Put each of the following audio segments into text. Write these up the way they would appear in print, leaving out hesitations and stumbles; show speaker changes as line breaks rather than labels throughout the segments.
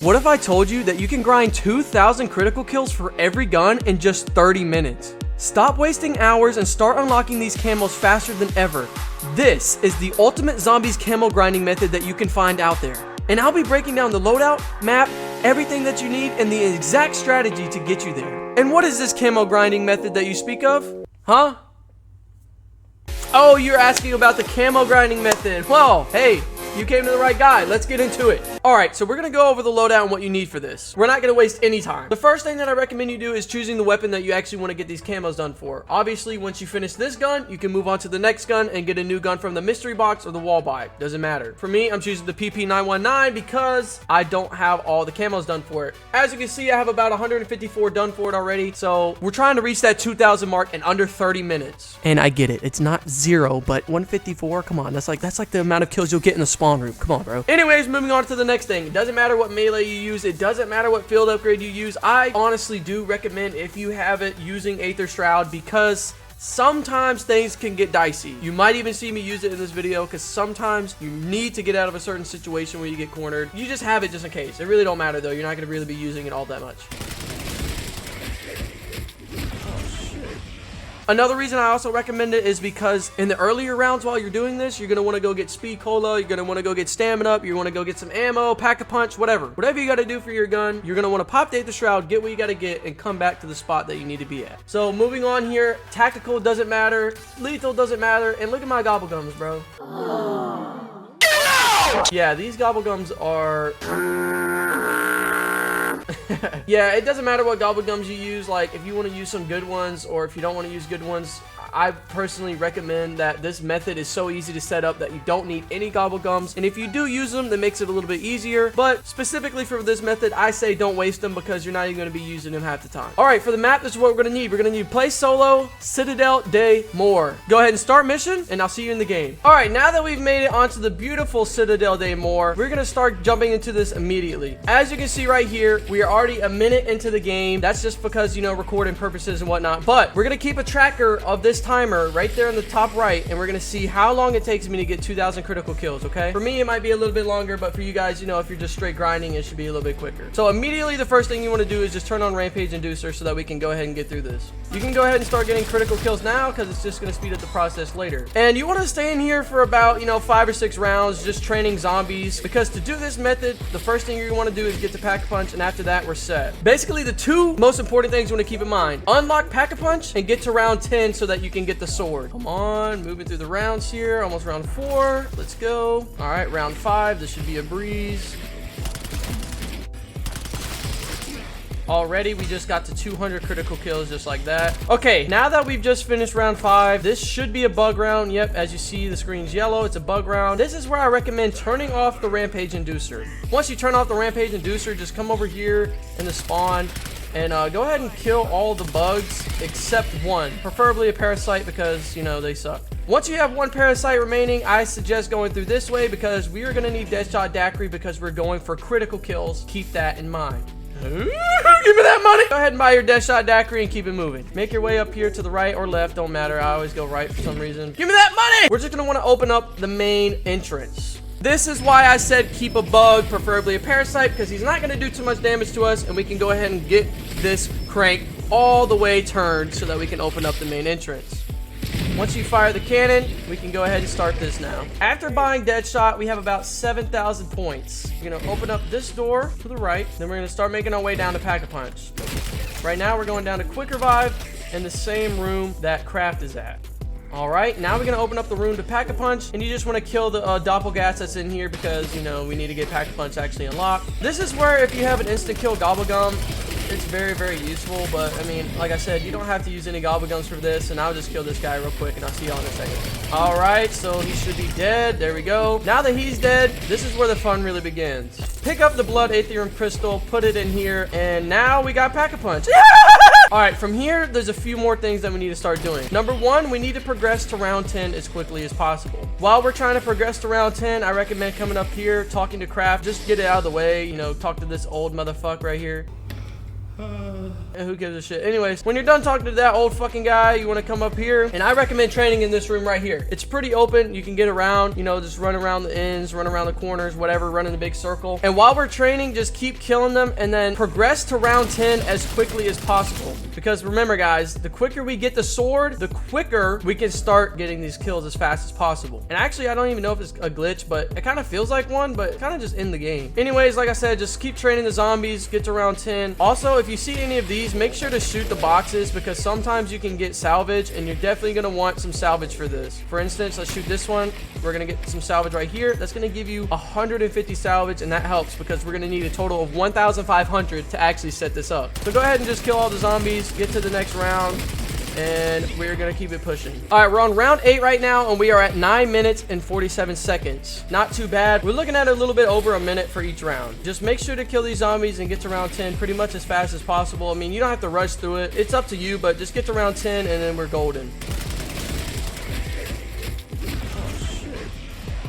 What if I told you that you can grind 2,000 critical kills for every gun in just 30 minutes? Stop wasting hours and start unlocking these camos faster than ever. This is the ultimate zombies camo grinding method that you can find out there. And I'll be breaking down the loadout, map, everything that you need, and the exact strategy to get you there. And what is this camo grinding method that you speak of? Huh? Oh, you're asking about the camo grinding method. Well, hey, you came to the right guy. Let's get into it. All right, so we're going to go over the loadout and what you need for this. We're not going to waste any time. The first thing that I recommend you do is choosing the weapon that you actually want to get these camos done for. Obviously, once you finish this gun, you can move on to the next gun and get a new gun from the mystery box or the wall buy. Doesn't matter. For me, I'm choosing the PP919 because I don't have all the camos done for it. As you can see, I have about 154 done for it already. So we're trying to reach that 2,000 mark in under 30 minutes. And I get it. It's not 0, but 154. Come on. That's like the amount of kills you'll get in the spawn room. Come on, bro. Anyways, moving on to the next thing. It doesn't matter what melee you use. It doesn't matter what field upgrade you use. I honestly do recommend, if you have it, using Aether Shroud, because sometimes things can get dicey. You might even see me use it in this video because sometimes you need to get out of a certain situation where you get cornered. You just have it just in case. It really don't matter though. You're not going to really be using it all that much. Another reason I also recommend it is because in the earlier rounds while you're doing this, you're going to want to go get speed cola, you're going to want to go get stamina up, you want to go get some ammo, pack a punch, whatever. Whatever you got to do for your gun, you're going to want to pop the Aether Shroud, get what you got to get, and come back to the spot that you need to be at. So moving on here, tactical doesn't matter, lethal doesn't matter, and look at my gobblegums, bro. Yeah, these gobblegums are... Yeah, it doesn't matter what gobblegums you use. Like, if you want to use some good ones or if you don't want to use good ones, I personally recommend that this method is so easy to set up that you don't need any gobblegums. And if you do use them, that makes it a little bit easier. But specifically for this method, I say don't waste them because you're not even going to be using them half the time. All right, for the map, this is what we're going to need. We're going to need play solo, Citadel, day, more. Go ahead and start mission, and I'll see you in the game. All right, now that we've made it onto the beautiful Citadel, day, more, we're going to start jumping into this immediately. As you can see right here, we are already a minute into the game. That's just because, you know, recording purposes and whatnot. But we're going to keep a tracker of this timer right there in the top right, and we're going to see how long it takes me to get 2,000 critical kills, okay? For me, it might be a little bit longer, but for you guys, you know, if you're just straight grinding, it should be a little bit quicker. So immediately, the first thing you want to do is just turn on Rampage Inducer so that we can go ahead and get through this. You can go ahead and start getting critical kills now because it's just going to speed up the process later. And you want to stay in here for about, you know, 5 or 6 rounds, just training zombies, because to do this method, the first thing you want to do is get to Pack-a-Punch, and after that, we're set. Basically, the two most important things you want to keep in mind: unlock Pack-a-Punch and get to round 10 so that you can get the sword. Come on, moving through the rounds here. Almost round 4. Let's go. All right, round 5. This should be a breeze. Already, we just got to 200 critical kills just like that. Okay, now that we've just finished round 5, this should be a bug round. Yep, as you see, the screen's yellow. It's a bug round. This is where I recommend turning off the Rampage Inducer. Once you turn off the Rampage Inducer, just come over here in the spawn and go ahead and kill all the bugs except one, preferably a parasite, because, you know, they suck. Once you have one parasite remaining, I suggest going through this way because we are going to need Deadshot Daiquiri because we're going for critical kills. Keep that in mind. Ooh, give me that money. Go ahead and buy your Deadshot Daiquiri and keep it moving. Make your way up here to the right or left, don't matter. I always go right for some reason. Give me that money. We're just gonna want to open up the main entrance. This is why I said keep a bug, preferably a parasite, because he's not going to do too much damage to us, and we can go ahead and get this crank all the way turned so that we can open up the main entrance. Once you fire the cannon, we can go ahead and start this now. After buying Deadshot, we have about 7,000 points. We're going to open up this door to the right, then we're going to start making our way down to Pack-a-Punch. Right now, we're going down to Quick Revive in the same room that Craft is at. Alright, now we're going to open up the room to Pack-a-Punch, and you just want to kill the Doppelgas that's in here because, you know, we need to get Pack-a-Punch actually unlocked. This is where if you have an instant kill Gobblegum, it's very, very useful, but, I mean, like I said, you don't have to use any Gobblegums for this, and I'll just kill this guy real quick, and I'll see y'all in a second. Alright, so he should be dead. There we go. Now that he's dead, this is where the fun really begins. Pick up the Blood Aetherium Crystal, put it in here, and now we got Pack-a-Punch. Alright, from here, there's a few more things that we need to start doing. Number 1, we need to progress to round 10 as quickly as possible. While we're trying to progress to round 10, I recommend coming up here, talking to Craft. Just get it out of the way, you know, talk to this old motherfucker right here. And who gives a shit? Anyways, when you're done talking to that old fucking guy, you want to come up here, and I recommend training in this room right here. It's pretty open. You can get around, you know, just run around the ends, run around the corners, whatever, run in the big circle. And while we're training, just keep killing them and then progress to round 10 as quickly as possible. Because remember, guys, the quicker we get the sword, the quicker we can start getting these kills as fast as possible. And actually, I don't even know if it's a glitch, but it kind of feels like one, but kind of just in the game. Anyways, like I said, just keep training the zombies, get to round 10. Also, if you see any of these, make sure to shoot the boxes because sometimes you can get salvage and you're definitely going to want some salvage for this. For instance, let's shoot this one. We're going to get some salvage right here. That's going to give you 150 salvage, and that helps because we're going to need a total of 1,500 to actually set this up. So go ahead and just kill all the zombies, get to the next round, and we're gonna keep it pushing. All right, we're on round 8 right now, and we are at 9 minutes and 47 seconds. Not too bad. We're looking at a little bit over a minute for each round. Just make sure to kill these zombies and get to round 10 pretty much as fast as possible. I mean, you don't have to rush through it. It's up to you, but just get to round 10 and then we're golden.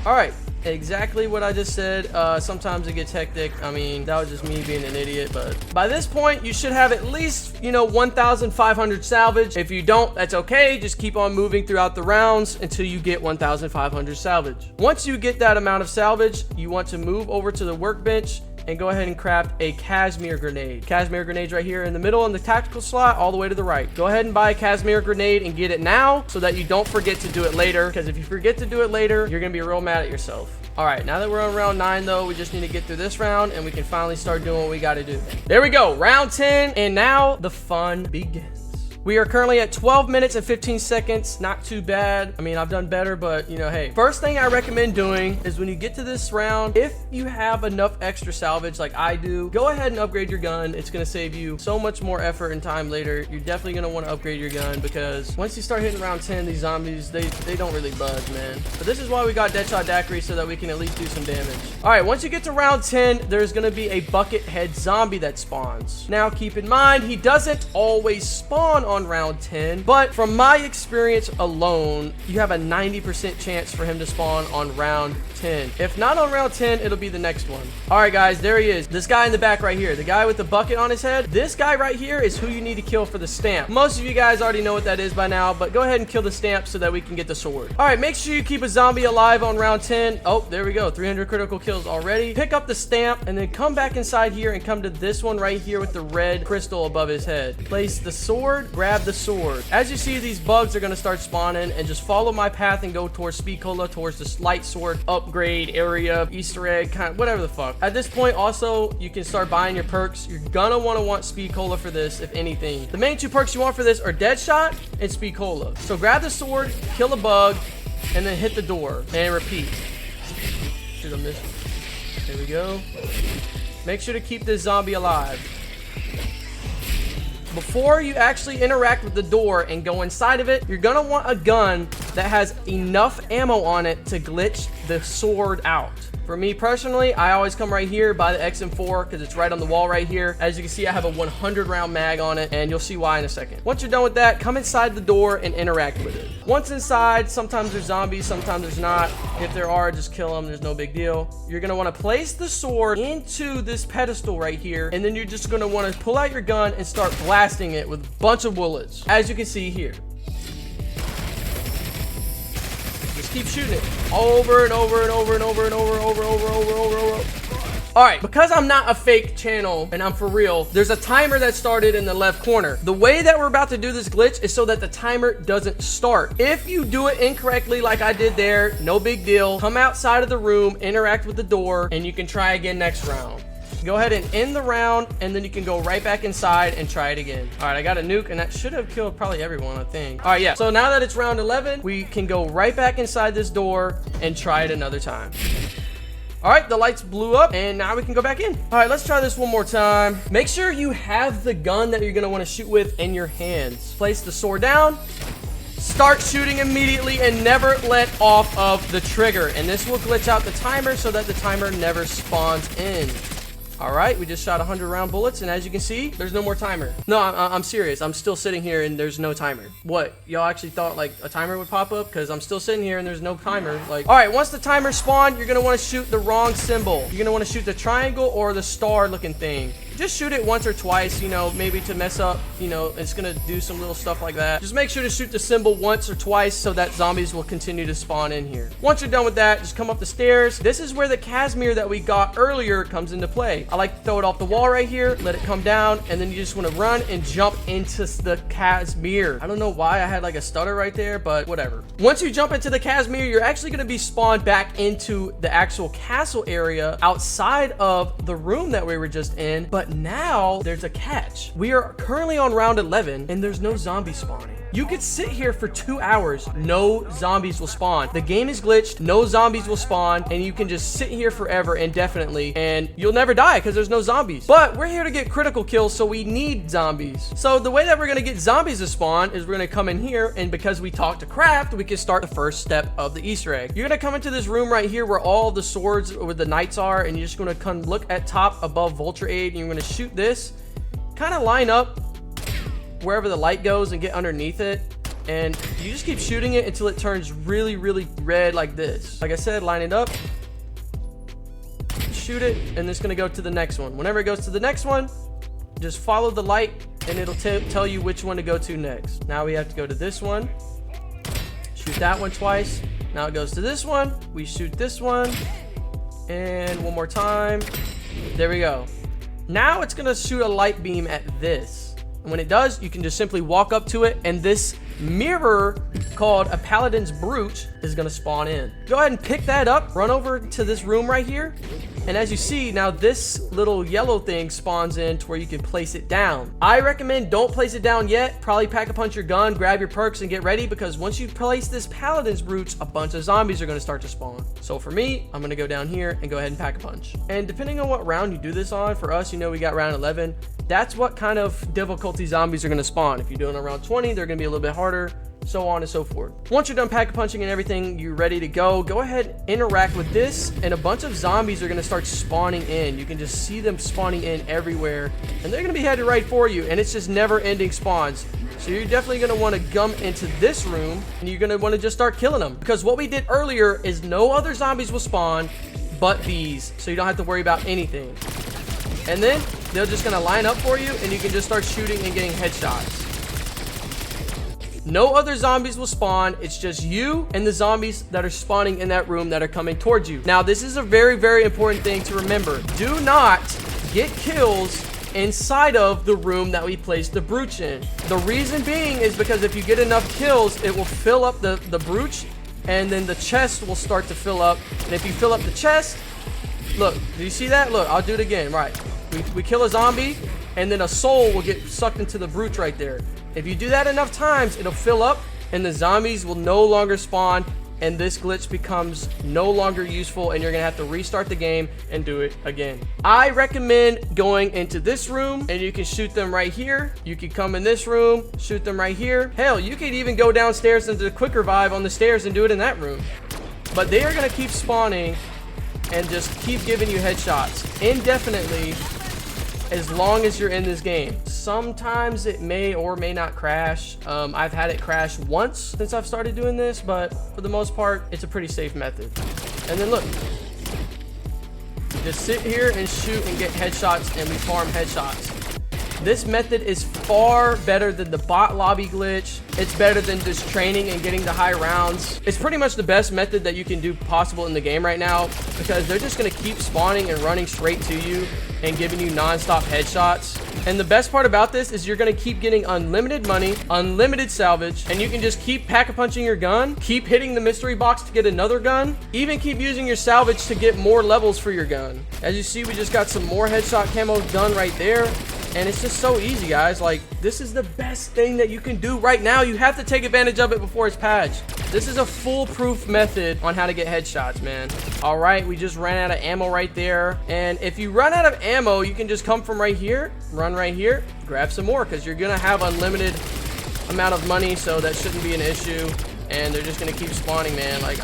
All right. Exactly what I just said. Sometimes it gets hectic. I mean, that was just me being an idiot, but by this point you should have at least, you know, 1,500 salvage. If you don't, that's okay. Just keep on moving throughout the rounds until you get 1,500 salvage. Once you get that amount of salvage, you want to move over to the workbench and go ahead and craft a Casimir grenade. Casimir grenade right here in the middle in the tactical slot all the way to the right. Go ahead and buy a Casimir grenade and get it now so that you don't forget to do it later, because if you forget to do it later, you're gonna be real mad at yourself. All right, now that we're on round 9 though, we just need to get through this round and we can finally start doing what we got to do. There we go, round 10, and now the fun begins. We are currently at 12 minutes and 15 seconds. Not too bad. I mean, I've done better, but you know, hey. First thing I recommend doing is when you get to this round, if you have enough extra salvage like I do, go ahead and upgrade your gun. It's going to save you so much more effort and time later. You're definitely going to want to upgrade your gun because once you start hitting round 10, these zombies, they don't really budge, man. But this is why we got Deadshot Daiquiri, so that we can at least do some damage. All right, once you get to round 10, there's going to be a bucket head zombie that spawns. Now, keep in mind, he doesn't always spawn on round 10, but from my experience alone, you have a 90% chance for him to spawn on round 10. If not on round 10, it'll be the next one. All right, guys, there he is. This guy in the back right here, the guy with the bucket on his head. This guy right here is who you need to kill for the stamp. Most of you guys already know what that is by now, but go ahead and kill the stamp so that we can get the sword. All right, make sure you keep a zombie alive on round 10. Oh, there we go. 300 critical kills already. Pick up the stamp and then come back inside here and come to this one right here with the red crystal above his head. Place the sword, grab the sword. As you see, these bugs are going to start spawning, and just follow my path and go towards Speed Cola, towards this light sword upgrade area, Easter egg, kind of whatever the fuck. At this point, also, you can start buying your perks. You're gonna want Speed Cola for this, if anything. The main 2 perks you want for this are Deadshot and Speed Cola. So grab the sword, kill a bug, and then hit the door and repeat. Shoot, I missed. There we go. Make sure to keep this zombie alive. Before you actually interact with the door and go inside of it, you're gonna want a gun that has enough ammo on it to glitch the sword out. For me personally, I always come right here by the XM4 because it's right on the wall right here. As you can see, I have a 100 round mag on it, and you'll see why in a second. Once you're done with that, come inside the door and interact with it. Once inside, sometimes there's zombies, sometimes there's not. If there are, just kill them. There's no big deal. You're going to want to place the sword into this pedestal right here, and then you're just going to want to pull out your gun and start blasting it with a bunch of bullets, as you can see here. Keep shooting it over and over and over and over and over. All right, because I'm not a fake channel and I'm for real, there's a timer that started in the left corner. The way that we're about to do this glitch is so that the timer doesn't start. If you do it incorrectly like I did there, no big deal. Come outside of the room, interact with the door, and you can try again next round. Go ahead and end the round, and then you can go right back inside and try it again. All right, I got a nuke, and that should have killed probably everyone, I think. All right, yeah. So now that it's round 11, we can go right back inside this door and try it another time. All right, the lights blew up, and now we can go back in. All right, let's try this one more time. Make sure you have the gun that you're gonna wanna shoot with in your hands. Place the sword down. Start shooting immediately and never let off of the trigger. And this will glitch out the timer so that the timer never spawns in. All right, we just shot 100 round bullets, and as you can see, there's no more timer. No, I'm serious. I'm still sitting here, and there's no timer. What? Y'all actually thought, like, a timer would pop up? Because I'm still sitting here, and there's no timer. Like, all right, once the timer spawned, you're going to want to shoot the wrong symbol. You're going to want to shoot the triangle or the star-looking thing. just shoot it once or twice, you know, maybe to mess up, you know, it's gonna do some little stuff like that. Just make sure to shoot the symbol once or twice so that zombies will continue to spawn in here. Once you're done with that, just come up the stairs. This is where the Casimir that we got earlier comes into play. I like to throw it off the wall right here, let it come down, and then you just want to run and jump into the Casimir. I don't know why I had like a stutter right there, but whatever. Once you jump into the Casimir, you're actually going to be spawned back into the actual castle area outside of the room that we were just in. But now there's a catch. We are currently on round 11 and there's no zombie spawning. You could sit here for 2 hours, no zombies will spawn. The game is glitched, no zombies will spawn, and you can just sit here forever indefinitely, and you'll never die because there's no zombies. But we're here to get critical kills, so we need zombies. So the way that we're gonna get zombies to spawn is we're gonna come in here, and because we talked to Craft, we can start the first step of the Easter egg. You're gonna come into this room right here where all the swords with the knights are, and you're just gonna come look at top above Vulture Aid, and you're gonna shoot this, kind of line up wherever the light goes and get underneath it, and you just keep shooting it until it turns really, really red like this. Like I said, line it up, shoot it, and it's gonna go to the next one. Whenever it goes to the next one, just follow the light and it'll tell you which one to go to next. Now we have to go to this one, shoot that one twice. Now it goes to this one, we shoot this one, and one more time. There we go. Now it's gonna shoot a light beam at this. And when it does, you can just simply walk up to it, and this mirror called a Paladin's Brooch is going to spawn in. Go ahead and pick that up, run over to this room right here, and as you see, now this little yellow thing spawns in to where you can place it down. I recommend don't place it down yet. Probably pack-a-punch your gun, grab your perks, and get ready, because once you place this Paladin's Brooch, a bunch of zombies are going to start to spawn. So for me, I'm going to go down here and go ahead and pack-a-punch. And depending on what round you do this on, for us, you know, we got round 11. That's what kind of difficulty zombies are going to spawn. If you're doing around 20, they're going to be a little bit harder, so on and so forth. Once you're done pack-a-punching and everything, you're ready to go ahead and interact with this, and a bunch of zombies are going to start spawning in. You can just see them spawning in everywhere, and they're going to be headed right for you, and it's just never-ending spawns. So you're definitely going to want to come into this room, and you're going to want to just start killing them, because what we did earlier is no other zombies will spawn but these, so you don't have to worry about anything. And then they're just going to line up for you, and you can just start shooting and getting headshots. No other zombies will spawn. It's just you and the zombies that are spawning in that room that are coming towards you. Now, this is a very, very important thing to remember. Do not get kills inside of the room that we placed the brooch in. The reason being is because if you get enough kills, it will fill up the brooch, and then the chest will start to fill up. And if you fill up the chest, look, do you see that? Look, I'll do it again. Right. We kill a zombie, and then a soul will get sucked into the brooch right there. If you do that enough times, it'll fill up, and the zombies will no longer spawn, and this glitch becomes no longer useful, and you're gonna have to restart the game and do it again. I recommend going into this room, and you can shoot them right here. You can come in this room, shoot them right here. Hell, you could even go downstairs into the quick revive on the stairs and do it in that room. But they are gonna keep spawning and just keep giving you headshots indefinitely as long as you're in this game. Sometimes it may or may not crash. I've had it crash once since I've started doing this, but for the most part, it's a pretty safe method. And then look, you just sit here and shoot and get headshots, and we farm headshots. This method is far better than the bot lobby glitch. It's better than just training and getting the high rounds. It's pretty much the best method that you can do possible in the game right now, because they're just gonna keep spawning and running straight to you and giving you non-stop headshots. And the best part about this is you're gonna keep getting unlimited money, unlimited salvage, and you can just keep pack-a-punching your gun, keep hitting the mystery box to get another gun, even keep using your salvage to get more levels for your gun. As you see, we just got some more headshot camos done right there. And it's just so easy, guys. Like, this is the best thing that you can do right now. You have to take advantage of it before it's patched. This is a foolproof method on how to get headshots, man. All right, we just ran out of ammo right there. And if you run out of ammo, you can just come from right here, run right here, grab some more, because you're gonna have unlimited amount of money, so that shouldn't be an issue. And they're just gonna keep spawning, man. Like,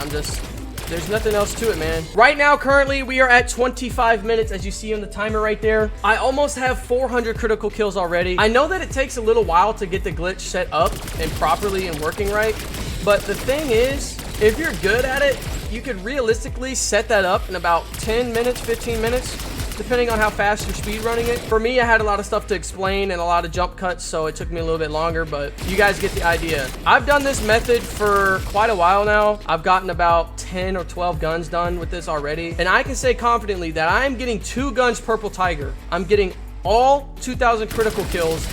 there's nothing else to it, man. Right now, currently, we are at 25 minutes, as you see on the timer right there. I almost have 400 critical kills already. I know that it takes a little while to get the glitch set up and properly and working right, but the thing is, if you're good at it, you could realistically set that up in about 10 minutes, 15 minutes, depending on how fast you're speed running it. For me, I had a lot of stuff to explain and a lot of jump cuts, so it took me a little bit longer, but you guys get the idea. I've done this method for quite a while now. I've gotten about 10 or 12 guns done with this already, and I can say confidently that I am getting 2 guns purple tiger. I'm getting all 2,000 critical kills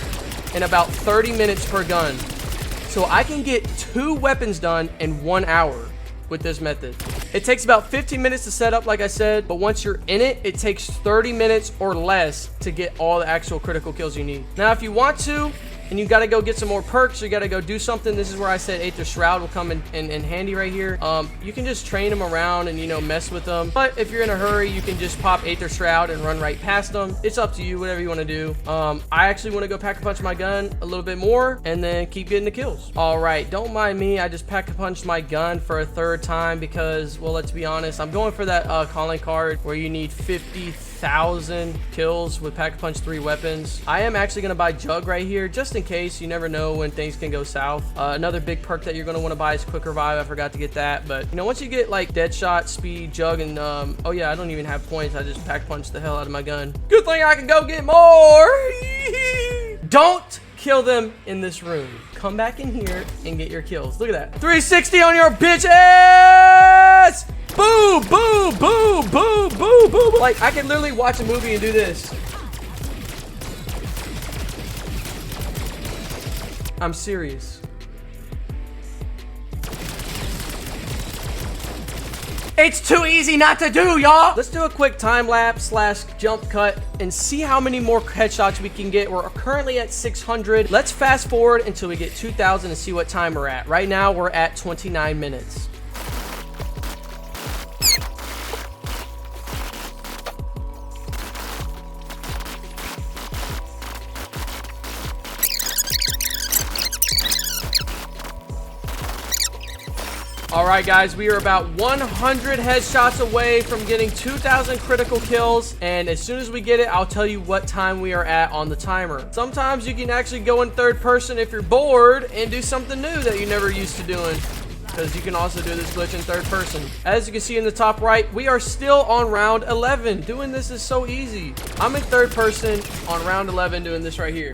in about 30 minutes per gun. So I can get 2 weapons done in 1 hour with this method. It takes about 15 minutes to set up, like I said, but once you're in it, it takes 30 minutes or less to get all the actual critical kills you need. Now, if you want to, and you got to go get some more perks, you got to go do something, this is where I said Aether Shroud will come in handy right here. You can just train them around and, you know, mess with them. But if you're in a hurry, you can just pop Aether Shroud and run right past them. It's up to you, whatever you want to do. I actually want to go pack-a-punch my gun a little bit more and then keep getting the kills. All right, don't mind me. I just pack-a-punched my gun for a 3rd time because, well, let's be honest, I'm going for that calling card where you need 50,000 kills with pack-a-punch 3 weapons. I am actually going to buy Jug right here just in case. You never know when things can go south. Another big perk that you're going to want to buy is Quick Revive. I forgot to get that, but you know, once you get like Deadshot, Speed, Jug, and oh yeah, I don't even have points. I just pack punch the hell out of my gun. Good thing I can go get more. Don't kill them in this room. Come back in here and get your kills. Look at that. 360 on your bitch ass. Boo, boo, boo, boo, boo, boo. Like, I can literally watch a movie and do this. I'm serious. It's too easy not to do, y'all. Let's do a quick time lapse / jump cut and see how many more headshots we can get. We're currently at 600. Let's fast forward until we get 2,000 and see what time we're at. Right now, we're at 29 minutes. All right, guys, we are about 100 headshots away from getting 2,000 critical kills. And as soon as we get it, I'll tell you what time we are at on the timer. Sometimes you can actually go in 3rd person if you're bored and do something new that you never used to doing, because you can also do this glitch in 3rd person. As you can see in the top right, we are still on round 11. Doing this is so easy. I'm in 3rd person on round 11 doing this right here.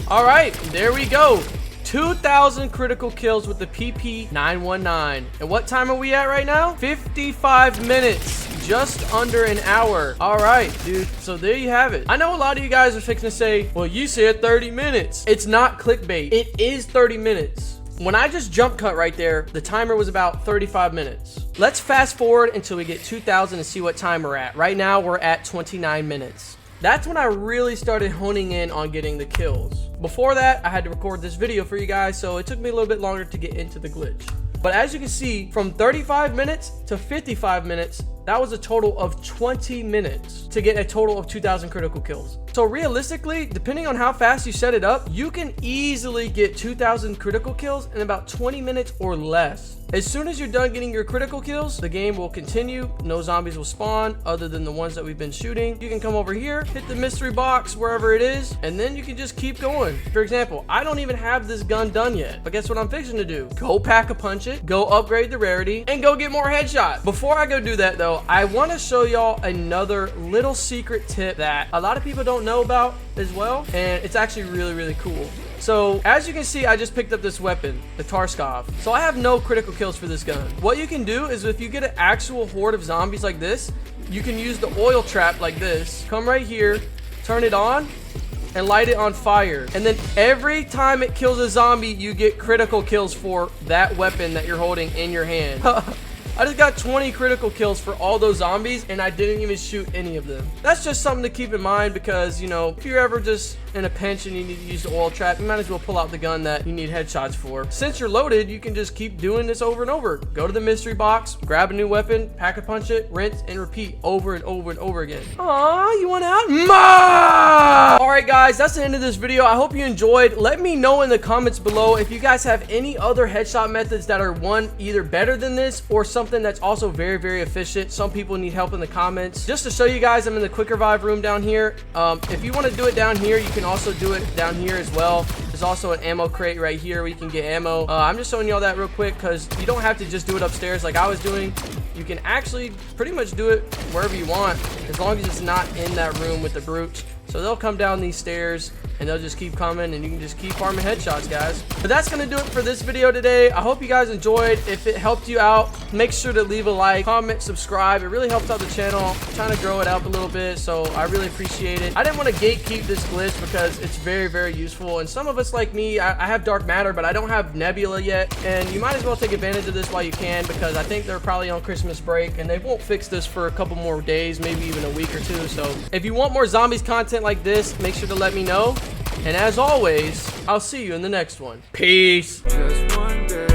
All right, there we go. 2,000 critical kills with the PP919. And what time are we at right now? 55 minutes. Just under an hour. All right, dude. So there you have it. I know a lot of you guys are fixing to say, well, you said 30 minutes. It's not clickbait. It is 30 minutes. When I just jump cut right there, the timer was about 35 minutes. Let's fast forward until we get 2,000 and see what time we're at. Right now, we're at 29 minutes. That's when I really started honing in on getting the kills. Before that, I had to record this video for you guys, so it took me a little bit longer to get into the glitch. But as you can see, from 35 minutes to 55 minutes, that was a total of 20 minutes to get a total of 2,000 critical kills. So realistically, depending on how fast you set it up, you can easily get 2,000 critical kills in about 20 minutes or less. As soon as you're done getting your critical kills, the game will continue. No zombies will spawn other than the ones that we've been shooting. You can come over here, hit the mystery box wherever it is, and then you can just keep going. For example, I don't even have this gun done yet, but guess what I'm fixing to do? Go pack-a-punch it, go upgrade the rarity, and go get more headshots. Before I go do that though, I want to show y'all another little secret tip that a lot of people don't know about as well, and it's actually really, really cool. So as you can see, I just picked up this weapon, the Tarskov. So I have no critical kills for this gun. What you can do is if you get an actual horde of zombies like this, you can use the oil trap like this. Come right here, turn it on, and light it on fire. And then every time it kills a zombie, you get critical kills for that weapon that you're holding in your hand. I just got 20 critical kills for all those zombies, and I didn't even shoot any of them. That's just something to keep in mind because, you know, if you're ever just in a pinch and you need to use the oil trap, you might as well pull out the gun that you need headshots for. Since you're loaded, you can just keep doing this over and over. Go to the mystery box, grab a new weapon, pack-a-punch it, rinse, and repeat over and over and over again. Aw, you want out? Ma! Alright guys, that's the end of this video. I hope you enjoyed. Let me know in the comments below if you guys have any other headshot methods that are either better than this or something something that's also very, very efficient. Some people need help in the comments. Just to show you guys, I'm in the quick revive room down here. If you want to do it down here, you can also do it down here as well. There's also an ammo crate right here where you can get ammo. I'm just showing you all that real quick because you don't have to just do it upstairs like I was doing. You can actually pretty much do it wherever you want as long as it's not in that room with the brutes. So they'll come down these stairs and they'll just keep coming and you can just keep farming headshots, guys. But that's gonna do it for this video today. I hope you guys enjoyed. If it helped you out, make sure to leave a like, comment, subscribe. It really helps out the channel. I'm trying to grow it up a little bit, so I really appreciate it. I didn't want to gatekeep this glitch because it's very, very useful. And some of us like me, I have dark matter, but I don't have nebula yet. And you might as well take advantage of this while you can because I think they're probably on Christmas break and they won't fix this for a couple more days, maybe even a week or two. So if you want more zombies content like this, make sure to let me know. And as always, I'll see you in the next one. Peace. Just one day.